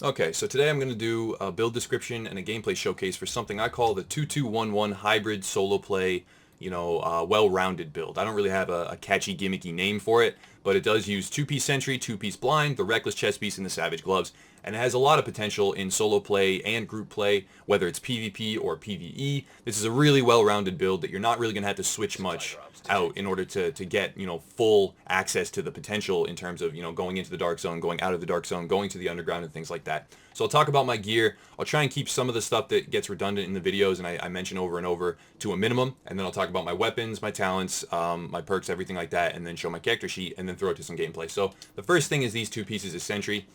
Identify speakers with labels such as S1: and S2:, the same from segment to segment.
S1: Okay, so today I'm going to do a build description and a gameplay showcase for something I call the 2211 hybrid solo play, well-rounded build. I don't really have a catchy, gimmicky name for it, but it does use two-piece Sentry, two-piece Blind, the Reckless chest piece, and the Savage gloves, and it has a lot of potential in solo play and group play, whether it's PvP or PvE. This is a really well-rounded build that you're not really going to have to switch much out in order to get, full access to the potential in terms of, going into the dark zone, going out of the dark zone, going to the underground and things like that. So I'll talk about my gear. I'll try and keep some of the stuff that gets redundant in the videos and I mention over and over to a minimum. And then I'll talk about my weapons, my talents, my perks, everything like that, and then show my character sheet and then throw it to some gameplay. So the first thing is these two pieces of Sentry.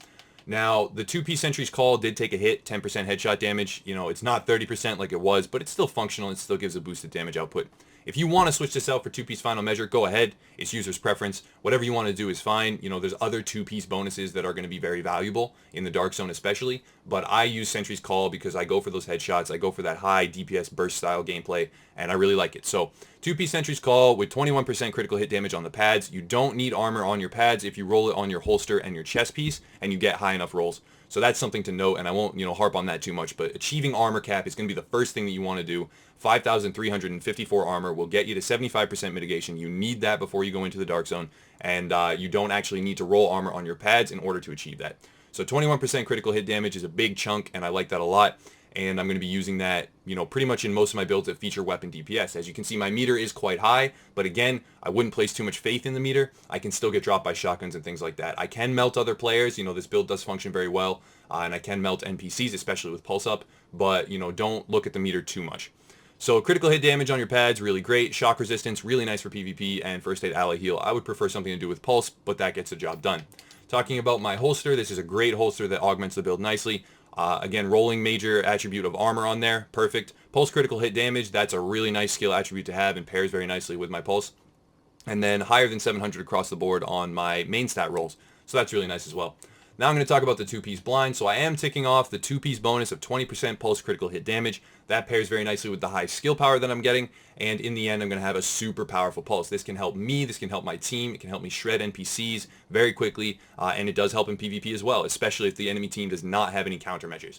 S1: Now, the two-piece Sentry's Call did take a hit, 10% headshot damage. It's not 30% like it was, but it's still functional. It still gives a boosted damage output. If you want to switch this out for two-piece Final Measure, go ahead. It's user's preference. Whatever you want to do is fine. There's other two-piece bonuses that are going to be very valuable in the Dark Zone especially, but I use Sentry's Call because I go for those headshots. I go for that high DPS burst style gameplay, and I really like it. So, two-piece Sentry's Call with 21% critical hit damage on the pads. You don't need armor on your pads if you roll it on your holster and your chest piece, and you get high enough rolls. So that's something to note, and I won't, harp on that too much, but achieving armor cap is going to be the first thing that you want to do. 5,354 armor will get you to 75% mitigation. You need that before you go into the dark zone, and you don't actually need to roll armor on your pads in order to achieve that. So 21% critical hit damage is a big chunk, and I like that a lot. And I'm going to be using that, pretty much in most of my builds that feature weapon DPS. As you can see, my meter is quite high, but again, I wouldn't place too much faith in the meter. I can still get dropped by shotguns and things like that. I can melt other players. This build does function very well, and I can melt NPCs, especially with pulse up, but, don't look at the meter too much. So critical hit damage on your pads, really great. Shock resistance, really nice for PvP, and first aid ally heal. I would prefer something to do with pulse, but that gets the job done. Talking about my holster, this is a great holster that augments the build nicely. Again, rolling major attribute of armor on there, perfect. Pulse critical hit damage, that's a really nice skill attribute to have and pairs very nicely with my pulse. And then higher than 700 across the board on my main stat rolls, so that's really nice as well. Now I'm going to talk about the two-piece blind. So I am ticking off the two-piece bonus of 20% pulse critical hit damage. That pairs very nicely with the high skill power that I'm getting. And in the end, I'm going to have a super powerful pulse. This can help me. This can help my team. It can help me shred NPCs very quickly. And it does help in PvP as well, especially if the enemy team does not have any countermeasures.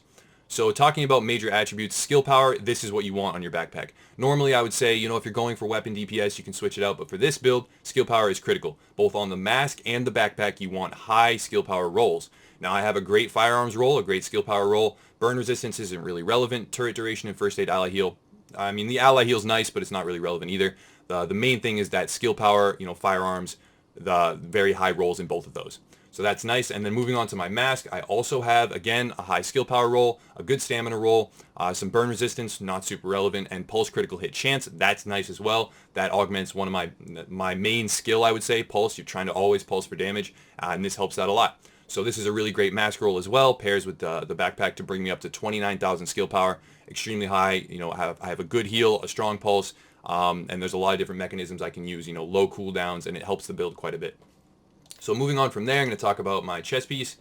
S1: So talking about major attributes, skill power, this is what you want on your backpack. Normally I would say, if you're going for weapon DPS, you can switch it out, but for this build, skill power is critical. Both on the mask and the backpack, you want high skill power rolls. Now I have a great firearms roll, a great skill power roll. Burn resistance isn't really relevant. Turret duration and first aid ally heal. I mean, the ally heal's nice, but it's not really relevant either. The main thing is that skill power, firearms, the very high rolls in both of those. So that's nice. And then moving on to my mask, I also have, again, a high skill power roll, a good stamina roll, some burn resistance, not super relevant, and pulse critical hit chance. That's nice as well. That augments one of my main skill, I would say, pulse. You're trying to always pulse for damage, and this helps out a lot. So this is a really great mask roll as well, pairs with the backpack to bring me up to 29,000 skill power, extremely high. I have a good heal, a strong pulse, and there's a lot of different mechanisms I can use, low cooldowns, and it helps the build quite a bit. So moving on from there, I'm going to talk about my chest piece.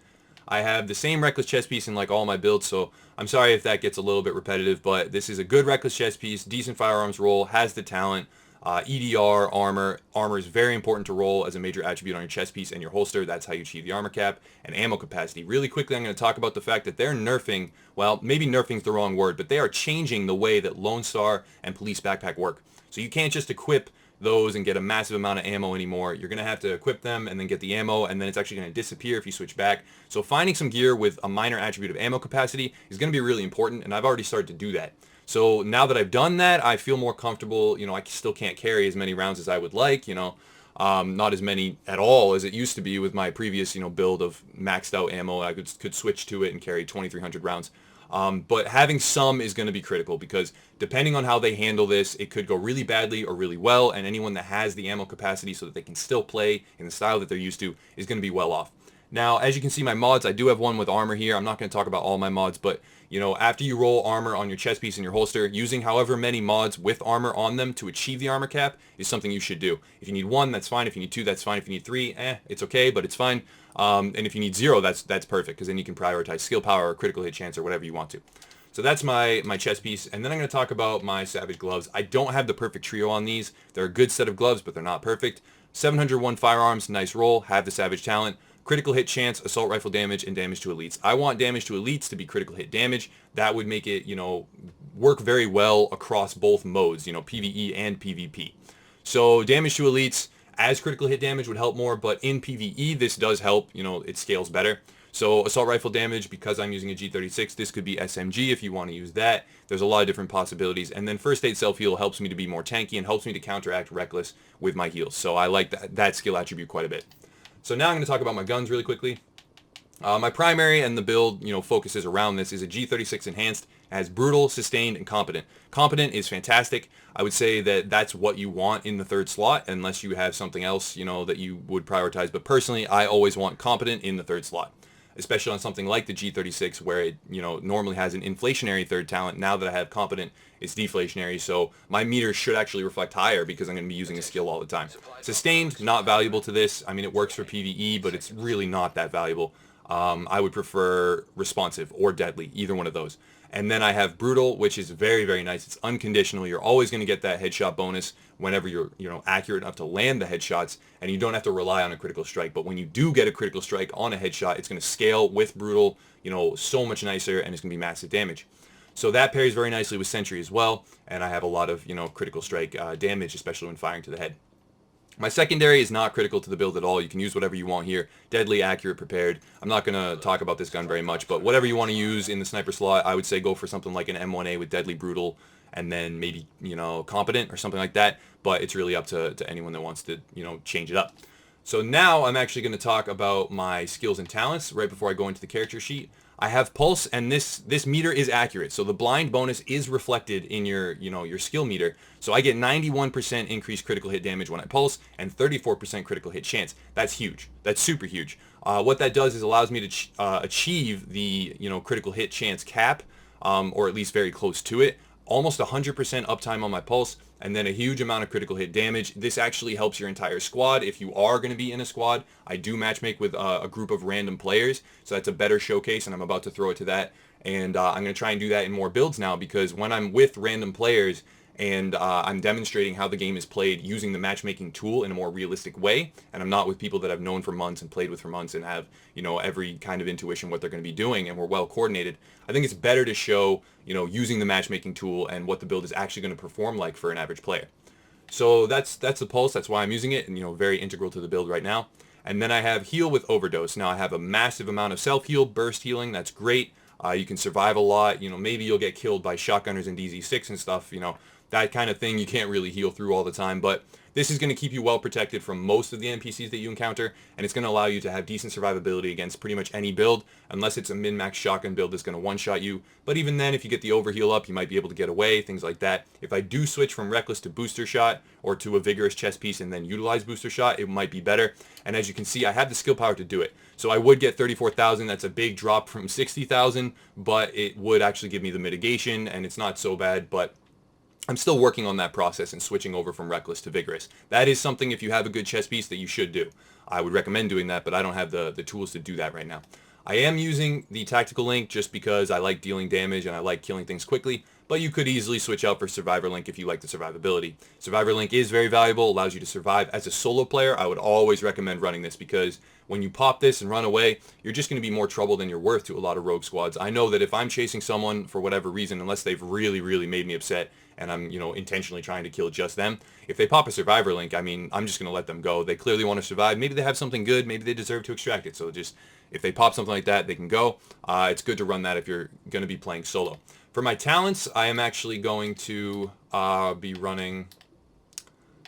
S1: I have the same reckless chest piece in like all my builds, so I'm sorry if that gets a little bit repetitive, but this is a good reckless chest piece, decent firearms roll, has the talent, EDR, armor. Armor is very important to roll as a major attribute on your chest piece and your holster. That's how you achieve the armor cap. And ammo capacity. Really quickly, I'm going to talk about the fact that they're nerfing, well, maybe nerfing is the wrong word, but they are changing the way that Lone Star and Police Backpack work. So you can't just equip those and get a massive amount of ammo anymore. You're going to have to equip them and then get the ammo, and then it's actually going to disappear if you switch back. So finding some gear with a minor attribute of ammo capacity is going to be really important, and I've already started to do that. So now that I've done that, I feel more comfortable. I still can't carry as many rounds as I would like, not as many at all as it used to be with my previous, build of maxed out ammo. I could switch to it and carry 2,300 rounds. But having some is going to be critical because depending on how they handle this, it could go really badly or really well, and anyone that has the ammo capacity so that they can still play in the style that they're used to is going to be well off. Now, as you can see, my mods, I do have one with armor here. I'm not going to talk about all my mods, but, after you roll armor on your chest piece and your holster, using however many mods with armor on them to achieve the armor cap is something you should do. If you need one, that's fine. If you need two, that's fine. If you need three, it's okay, but it's fine. And if you need zero, that's perfect, because then you can prioritize skill power or critical hit chance or whatever you want to. So that's my chest piece, and then I'm going to talk about my Savage gloves. I don't have the perfect trio on these. They're a good set of gloves, but they're not perfect. 701 firearms, nice roll, have the Savage talent. critical hit chance, assault rifle damage, and damage to elites. I want damage to elites to be critical hit damage. That would make it, work very well across both modes, PvE and PvP. So damage to elites as critical hit damage would help more, but in PvE this does help, it scales better. So assault rifle damage, because I'm using a G36, this could be SMG if you want to use that. There's a lot of different possibilities. And then first aid self-heal helps me to be more tanky and helps me to counteract reckless with my heals. So I like that skill attribute quite a bit. So now I'm going to talk about my guns really quickly. My primary and the build, focuses around this is a G36 Enhanced. It has Brutal, Sustained, and Competent. Competent is fantastic. I would say that that's what you want in the third slot, unless you have something else, that you would prioritize. But personally, I always want Competent in the third slot, especially on something like the G36 where it, normally has an inflationary third talent. Now that I have Competent, it's deflationary, so my meter should actually reflect higher because I'm going to be using a skill all the time. Sustained, not valuable to this. I mean, it works for PvE, but it's really not that valuable. I would prefer Responsive or Deadly, either one of those. And then I have Brutal, which is very, very nice. It's unconditional. You're always going to get that headshot bonus whenever you're, accurate enough to land the headshots, and you don't have to rely on a critical strike. But when you do get a critical strike on a headshot, it's going to scale with Brutal, so much nicer, and it's going to be massive damage. So that pairs very nicely with Sentry as well, and I have a lot of, critical strike damage, especially when firing to the head. My secondary is not critical to the build at all. You can use whatever you want here. Deadly, accurate, prepared. I'm not going to talk about this gun very much, but whatever you want to use in the sniper slot, I would say go for something like an M1A with Deadly, Brutal, and then maybe, Competent or something like that. But it's really up to anyone that wants to, change it up. So now I'm actually going to talk about my skills and talents right before I go into the character sheet. I have Pulse, and this meter is accurate. So the blind bonus is reflected in your, your skill meter. So I get 91% increased critical hit damage when I pulse and 34% critical hit chance. That's huge. That's super huge. What that does is allows me to achieve the, critical hit chance cap, or at least very close to it. Almost 100% uptime on my pulse, and then a huge amount of critical hit damage. This actually helps your entire squad. If you are going to be in a squad, I do matchmake with a group of random players, so that's a better showcase, and I'm about to throw it to that. And I'm going to try and do that in more builds now, because when I'm with random players and I'm demonstrating how the game is played using the matchmaking tool in a more realistic way, and I'm not with people that I've known for months and played with for months and have, every kind of intuition what they're going to be doing, and we're well coordinated, I think it's better to show, using the matchmaking tool and what the build is actually going to perform like for an average player. So that's the Pulse. That's why I'm using it, and very integral to the build right now. And then I have Heal with Overdose. Now I have a massive amount of self-heal, burst healing. That's great. You can survive a lot. Maybe you'll get killed by shotgunners and DZ6 and stuff. That kind of thing you can't really heal through all the time, but this is going to keep you well protected from most of the NPCs that you encounter, and it's going to allow you to have decent survivability against pretty much any build, unless it's a min-max shotgun build that's going to one-shot you. But even then, if you get the overheal up, you might be able to get away, things like that. If I do switch from Reckless to Booster Shot, or to a Vigorous Chest Piece and then utilize Booster Shot, it might be better. And as you can see, I have the skill power to do it. So I would get 34,000, that's a big drop from 60,000, but it would actually give me the mitigation, and it's not so bad, but I'm still working on that process and switching over from Reckless to Vigorous. That is something, if you have a good chest piece, that you should do. I would recommend doing that, but I don't have the tools to do that right now. I am using the Tactical Link just because I like dealing damage and I like killing things quickly, but you could easily switch out for Survivor Link if you like the survivability. Survivor Link is very valuable, allows you to survive. As a solo player, I would always recommend running this, because when you pop this and run away, you're just going to be more trouble than you're worth to a lot of rogue squads. I know that if I'm chasing someone for whatever reason, unless they've really, really made me upset, and I'm, intentionally trying to kill just them, if they pop a Survivor Link, I mean, I'm just going to let them go. They clearly want to survive. Maybe they have something good. Maybe they deserve to extract it. So just, if they pop something like that, they can go. It's good to run that if you're going to be playing solo. For my talents, I am actually going to be running,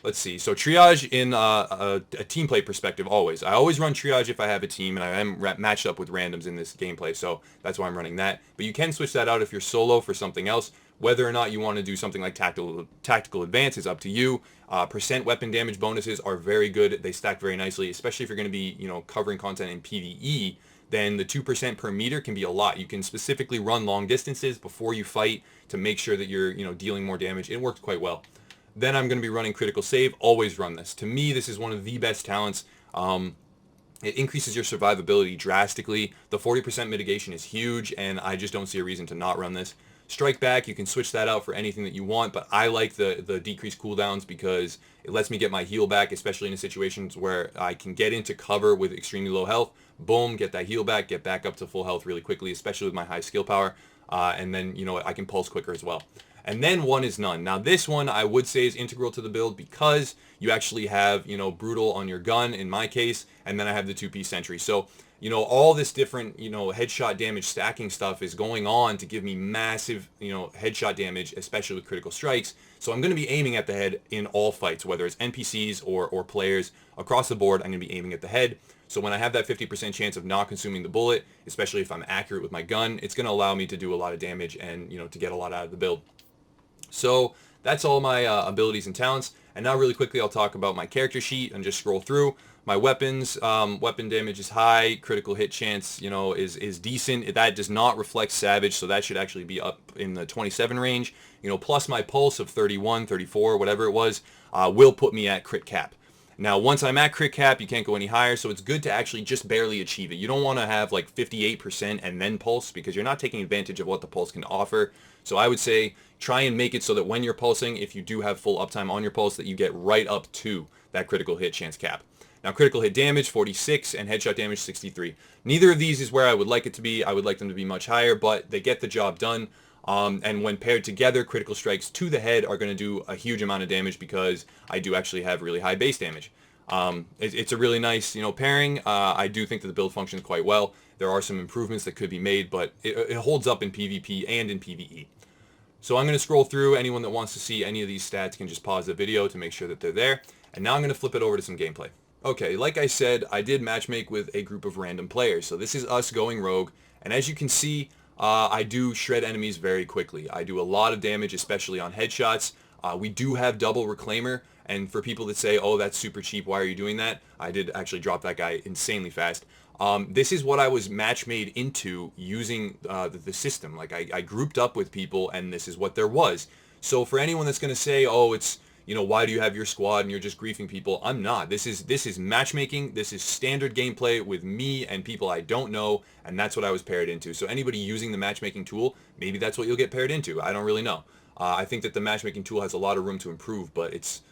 S1: let's see, so Triage in a team play perspective always. I always run Triage if I have a team, and I am matched up with randoms in this gameplay, so that's why I'm running that. But you can switch that out if you're solo for something else. Whether or not you want to do something like tactical advance is up to you. Percent weapon damage bonuses are very good. They stack very nicely, especially if you're going to be, covering content in PvE. Then the 2% per meter can be a lot. You can specifically run long distances before you fight to make sure that you're, dealing more damage. It works quite well. Then I'm going to be running Critical Save. Always run this. To me, this is one of the best talents. It increases your survivability drastically. The 40% mitigation is huge, and I just don't see a reason to not run this. Strike Back, you can switch that out for anything that you want, but I like the decreased cooldowns because it lets me get my heal back, especially in situations where I can get into cover with extremely low health. Boom, get that heal back, get back up to full health really quickly, especially with my high skill power. And then, you know, I can pulse quicker as well. And then One is None. Now this one I would say is integral to the build because you actually have, you know, Brutal on your gun in my case, and then I have the 2-piece Sentry. So, you know, all this different, you know, headshot damage stacking stuff is going on to give me massive, you know, headshot damage, especially with critical strikes. So I'm going to be aiming at the head in all fights, whether it's NPCs or players across the board. I'm going to be aiming at the head. So when I have that 50% chance of not consuming the bullet, especially if I'm accurate with my gun, it's going to allow me to do a lot of damage and, you know, to get a lot out of the build. So that's all my abilities and talents. And now really quickly I'll talk about my character sheet and just scroll through. My weapons, weapon damage is high, critical hit chance, you know, is decent. That does not reflect Savage, so that should actually be up in the 27 range. You know, plus my pulse of 31, 34, whatever it was, will put me at crit cap. Now, once I'm at crit cap, you can't go any higher, so it's good to actually just barely achieve it. You don't want to have like 58% and then pulse because you're not taking advantage of what the pulse can offer. So I would say try and make it so that when you're pulsing, if you do have full uptime on your pulse, that you get right up to that critical hit chance cap. Now, critical hit damage, 46, and headshot damage, 63. Neither of these is where I would like it to be. I would like them to be much higher, but they get the job done. And when paired together, critical strikes to the head are going to do a huge amount of damage because I do actually have really high base damage. It's a really nice, you know, pairing. I do think that the build functions quite well. There are some improvements that could be made, but it holds up in PvP and in PvE. So I'm going to scroll through. Anyone that wants to see any of these stats can just pause the video to make sure that they're there. And now I'm going to flip it over to some gameplay. Okay, like I said, I did matchmake with a group of random players. So this is us going rogue. And as you can see, I do shred enemies very quickly. I do a lot of damage, especially on headshots. We do have double reclaimer. And for people that say, oh, that's super cheap, why are you doing that? I did actually drop that guy insanely fast. This is what I was match made into using the system. Like I grouped up with people and this is what there was. So for anyone that's going to say, oh, it's, you know, why do you have your squad and you're just griefing people? I'm not. This is matchmaking. This is standard gameplay with me and people I don't know. And that's what I was paired into. So anybody using the matchmaking tool, maybe that's what you'll get paired into. I don't really know. I think that the matchmaking tool has a lot of room to improve, but it's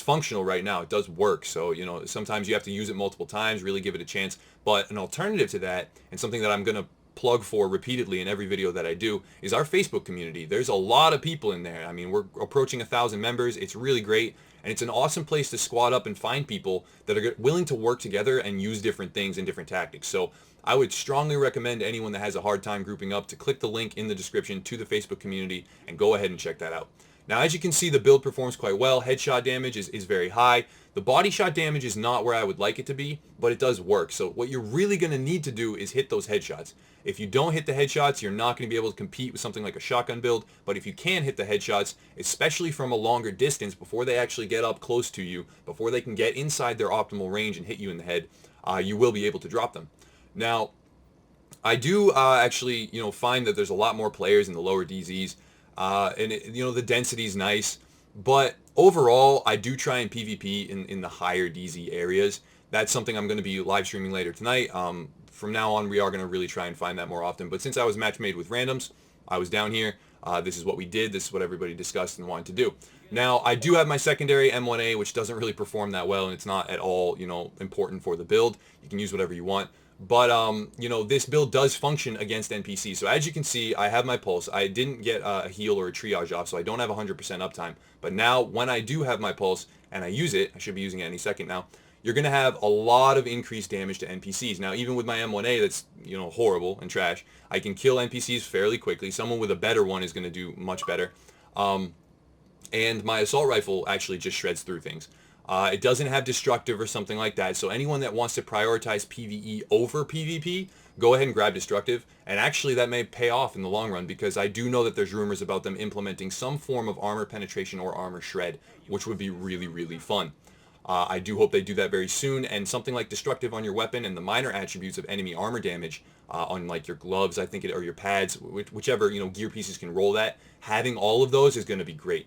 S1: functional right now. It does work. So, you know, sometimes you have to use it multiple times, really give it a chance. But an alternative to that, and something that I'm going to plug for repeatedly in every video that I do, is our Facebook community. There's a lot of people in there. I mean, we're approaching 1,000 members. It's really great. And it's an awesome place to squad up and find people that are willing to work together and use different things and different tactics. So I would strongly recommend anyone that has a hard time grouping up to click the link in the description to the Facebook community and go ahead and check that out. Now, as you can see, the build performs quite well. Headshot damage is very high. The body shot damage is not where I would like it to be, but it does work. So what you're really going to need to do is hit those headshots. If you don't hit the headshots, you're not going to be able to compete with something like a shotgun build. But if you can hit the headshots, especially from a longer distance, before they actually get up close to you, before they can get inside their optimal range and hit you in the head, you will be able to drop them. Now, I do actually, you know, find that there's a lot more players in the lower DZs. You know, the density is nice, but overall, I do try and PvP in the higher DZ areas. That's something I'm going to be live streaming later tonight. From now on, we are going to really try and find that more often. But since I was match made with randoms, I was down here. This is what we did. This is what everybody discussed and wanted to do. Now, I do have my secondary M1A, which doesn't really perform that well, and it's not at all, you know, important for the build. You can use whatever you want. But, you know, this build does function against NPCs. So as you can see, I have my pulse. I didn't get a heal or a triage off, so I don't have 100% uptime. But now, when I do have my pulse and I use it, I should be using it any second now, you're going to have a lot of increased damage to NPCs. Now, even with my M1A that's, you know, horrible and trash, I can kill NPCs fairly quickly. Someone with a better one is going to do much better. And my assault rifle actually just shreds through things. It doesn't have destructive or something like that. So anyone that wants to prioritize PvE over PvP, go ahead and grab destructive. And actually that may pay off in the long run because I do know that there's rumors about them implementing some form of armor penetration or armor shred, which would be really, really fun. I do hope they do that very soon, and something like destructive on your weapon and the minor attributes of enemy armor damage on like your gloves, I think, or your pads, whichever, you know, gear pieces can roll that. Having all of those is going to be great.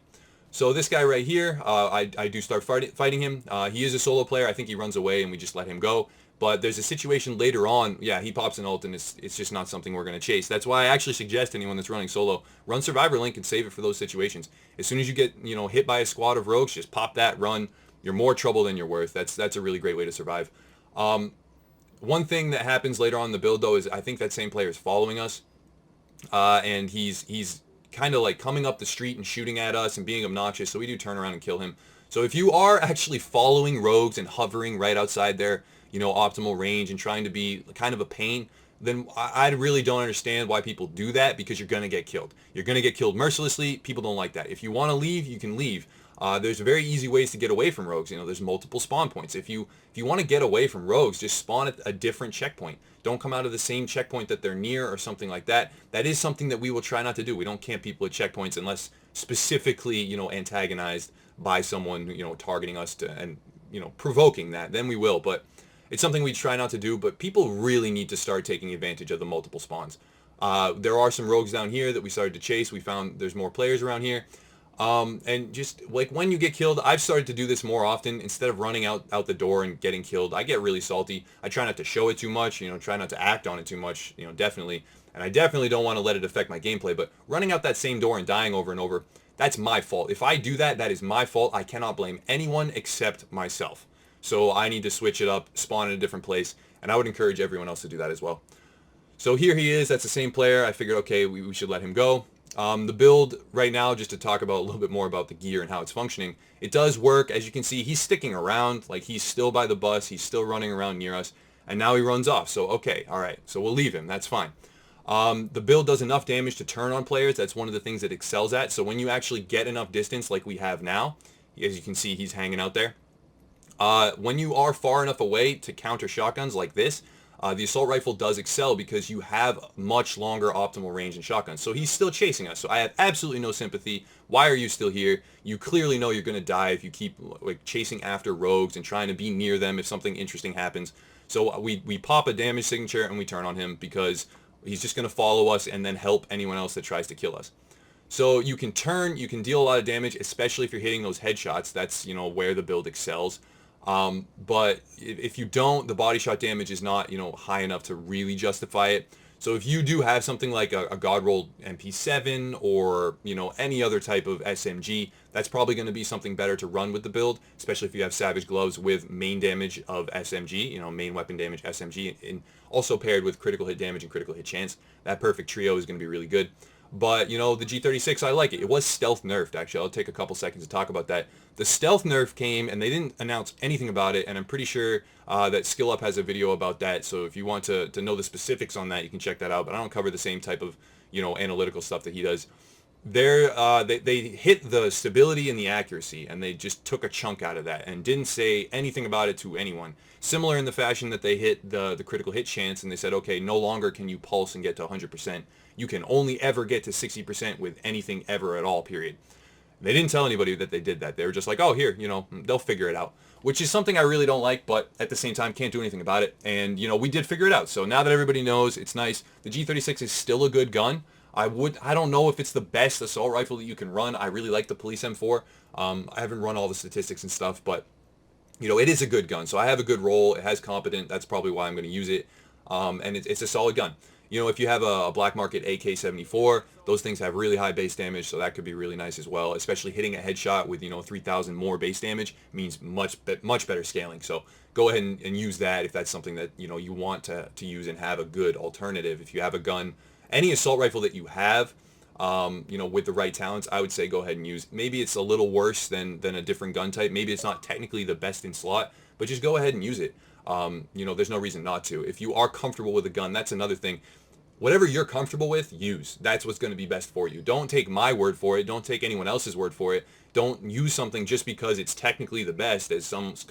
S1: So this guy right here, I do start fighting him. He is a solo player. I think he runs away and we just let him go. But there's a situation later on, yeah, he pops an ult, and it's just not something we're going to chase. That's why I actually suggest anyone that's running solo, run Survivor Link and save it for those situations. As soon as you get, hit by a squad of rogues, just pop that, run. You're more trouble than you're worth. That's a really great way to survive. One thing that happens later on in the build, though, is I think that same player is following us, and he's kind of like coming up the street and shooting at us and being obnoxious, so we do turn around and kill him. So if you are actually following rogues and hovering right outside their, optimal range and trying to be kind of a pain, then I really don't understand why people do that, because you're going to get killed. You're going to get killed mercilessly. People don't like that. If you want to leave, you can leave. There's very easy ways to get away from rogues. There's multiple spawn points. If you want to get away from rogues, just spawn at a different checkpoint. Don't come out of the same checkpoint that they're near or something like that. That is something that we will try not to do. We don't camp people at checkpoints unless specifically, antagonized by someone, targeting us and, provoking that. Then we will. But it's something we try not to do. But people really need to start taking advantage of the multiple spawns. There are some rogues down here that we started to chase. We found there's more players around here. And just like when you get killed, I've started to do this more often. Instead of running out the door and getting killed, I get really salty. I try not to show it too much, try not to act on it too much, definitely. And I definitely don't want to let it affect my gameplay, but running out that same door and dying over and over, that's my fault. If I do that, that is my fault. I cannot blame anyone except myself. So I need to switch it up, spawn in a different place, and I would encourage everyone else to do that as well. So here he is. That's the same player. I figured, okay, we should let him go. The build right now, just to talk about a little bit more about the gear and how it's functioning, it does work. As you can see, he's sticking around. Like, he's still by the bus. He's still running around near us. And now he runs off. So, okay, all right. So we'll leave him. That's fine. The build does enough damage to turn on players. That's one of the things it excels at. So when you actually get enough distance like we have now, as you can see, he's hanging out there. When you are far enough away to counter shotguns like this, the assault rifle does excel because you have much longer optimal range in shotguns. So he's still chasing us. So I have absolutely no sympathy. Why are you still here? You clearly know you're going to die if you keep like chasing after rogues and trying to be near them if something interesting happens. So we pop a damage signature and we turn on him because he's just going to follow us and then help anyone else that tries to kill us. So you can turn, you can deal a lot of damage, especially if you're hitting those headshots. That's, where the build excels. But if you don't, the body shot damage is not, high enough to really justify it. So if you do have something like a God Roll MP7 or, any other type of SMG, that's probably going to be something better to run with the build, especially if you have Savage Gloves with main damage of SMG, main weapon damage SMG, and also paired with critical hit damage and critical hit chance. That perfect trio is going to be really good. But, the G36, I like it. It was stealth nerfed, actually. I'll take a couple seconds to talk about that. The stealth nerf came, and they didn't announce anything about it, and I'm pretty sure that Skill Up has a video about that. So if you want to know the specifics on that, you can check that out. But I don't cover the same type of, analytical stuff that he does. They hit the stability and the accuracy, and they just took a chunk out of that and didn't say anything about it to anyone. Similar in the fashion that they hit the critical hit chance, and they said, okay, no longer can you pulse and get to 100%. You can only ever get to 60% with anything ever at all, period. They didn't tell anybody that they did that. They were just like, oh, here, they'll figure it out, which is something I really don't like, but at the same time, can't do anything about it. And, we did figure it out. So now that everybody knows, it's nice. The G36 is still a good gun. I don't know if it's the best assault rifle that you can run. I really like the Police M4. I haven't run all the statistics and stuff, but, it is a good gun. So I have a good roll. It has competent. That's probably why I'm going to use it. And it's a solid gun. If you have a black market AK-74, those things have really high base damage, so that could be really nice as well. Especially hitting a headshot with 3,000 more base damage means much better scaling. So go ahead and use that if that's something that you want to use and have a good alternative. If you have a gun, any assault rifle that you have, with the right talents, I would say go ahead and use. Maybe it's a little worse than a different gun type. Maybe it's not technically the best in slot, but just go ahead and use it. There's no reason not to. If you are comfortable with a gun, that's another thing. Whatever you're comfortable with, use. That's what's going to be best for you. Don't take my word for it. Don't take anyone else's word for it. Don't use something just because it's technically the best, because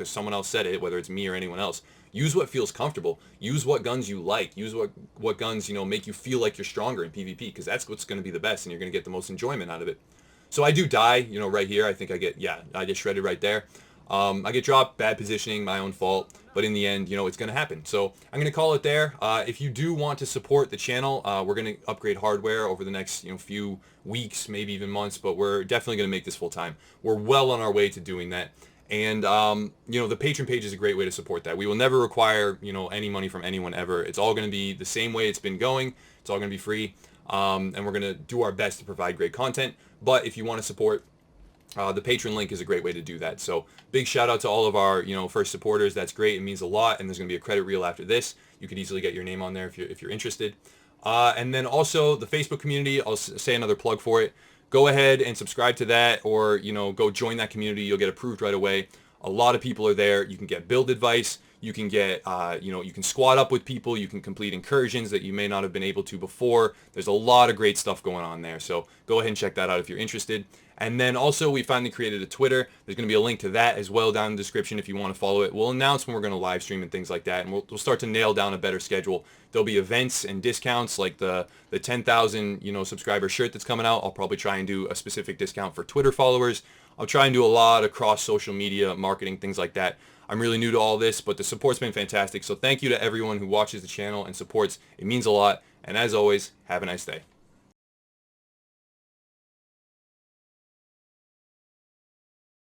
S1: someone else said it, whether it's me or anyone else. Use what feels comfortable. Use what guns you like. Use what guns, make you feel like you're stronger in PvP, because that's what's going to be the best, and you're going to get the most enjoyment out of it. So I do die, right here. I think I get shredded right there. I get dropped, bad positioning, my own fault, but in the end, it's going to happen. So I'm going to call it there. If you do want to support the channel, we're going to upgrade hardware over the next few weeks, maybe even months, but we're definitely going to make this full time. We're well on our way to doing that. And you know, the patron page is a great way to support that. We will never require, you know, any money from anyone ever. It's all going to be the same way it's been going. It's all going to be free, and we're going to do our best to provide great content. But if you want to support, the Patreon link is a great way to do that. So big shout out to all of our, you know, first supporters. That's great. It means a lot. And there's going to be a credit reel after this. You could easily get your name on there if you're interested. And then also the Facebook community. I'll say another plug for it. Go ahead and subscribe to that, or, you know, go join that community. You'll get approved right away. A lot of people are there. You can get build advice. You can get, you know, you can squad up with people. You can complete incursions that you may not have been able to before. There's a lot of great stuff going on there. So go ahead and check that out if you're interested. And then also we finally created a Twitter. There's going to be a link to that as well down in the description if you want to follow it. We'll announce when we're going to live stream and things like that. And we'll start to nail down a better schedule. There'll be events and discounts like the 10,000, you know, subscriber shirt that's coming out. I'll probably try and do a specific discount for Twitter followers. I'll try and do a lot across social media, marketing, things like that. I'm really new to all this, but the support's been fantastic. So thank you to everyone who watches the channel and supports. It means a lot. And as always, have a nice day.